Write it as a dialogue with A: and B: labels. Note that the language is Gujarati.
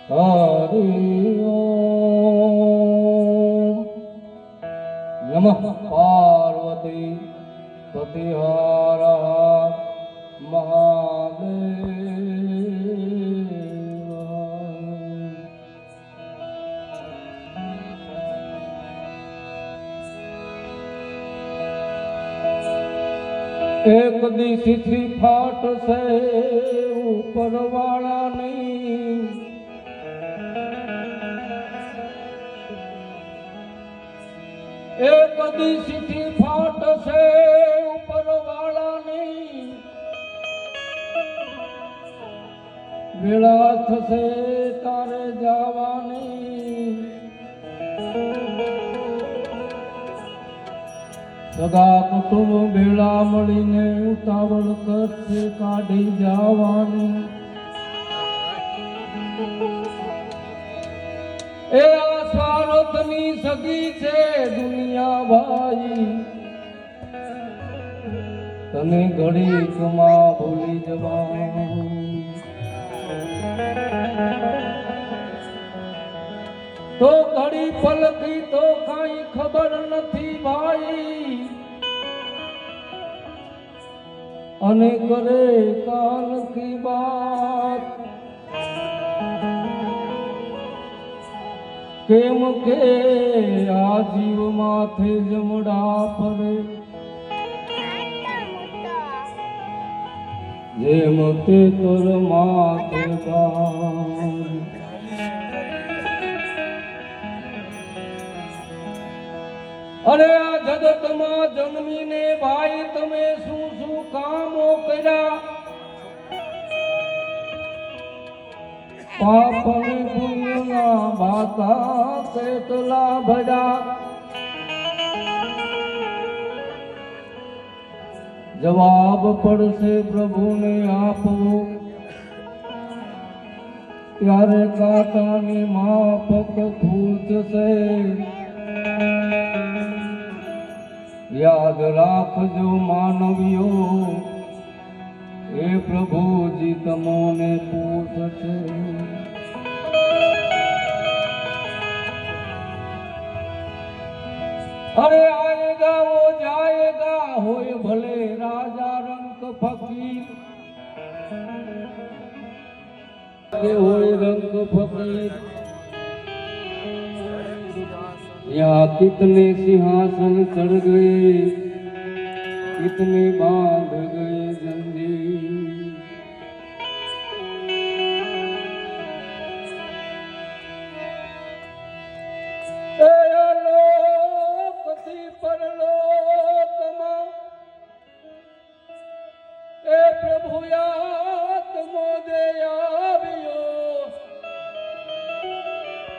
A: હરિ ઓમ નમઃ પાર્વતી પતિ હર હર મહાદેવ। એક દિશથી ફાટશે ઉપર વાળાની, એક દિશથી ફાટશે ઉપર વાળાની, વેળા થશે તારે જવાની, સગા કુટુંબ ભેળા મળીને ઉતાવળ કરશે કાઢી જવાની। એ આ સ્વાર્થની સગી છે દુનિયા ભાઈ, તને ઘડીકમાં ભૂલી જવા। તો ઘડી પલકી તો કઈ ખબર નથી ભાઈ, અને કરે કાલ કી બાત, કેમ કે આ જીવ માથે જમડા પડે, જેમ તે તોર માથે બાર। અરે આ જગતમાં જન્મીને ભાઈ તમે શું શું કામો કર્યા, પાપ અને પુણ્યના ભાતા કેટલા ભર્યા। જવાબ પડશે પ્રભુને આપવો, ત્યારે કાંટાની માફક ખૂટશે। યાદ રાખજો માનવીઓ, એ પ્રભુજી તમોને પૂછશે। અરે આયેગા વો જાયેગા, હોય ભલે રાજા રંક ફકીર, કે હોય રંક ફકીર। यहाँ कितने सिंहासन चढ़ गए, कितने बांध गए जंजीर। लोकથી પરલોકમાં એ પ્રભુ યા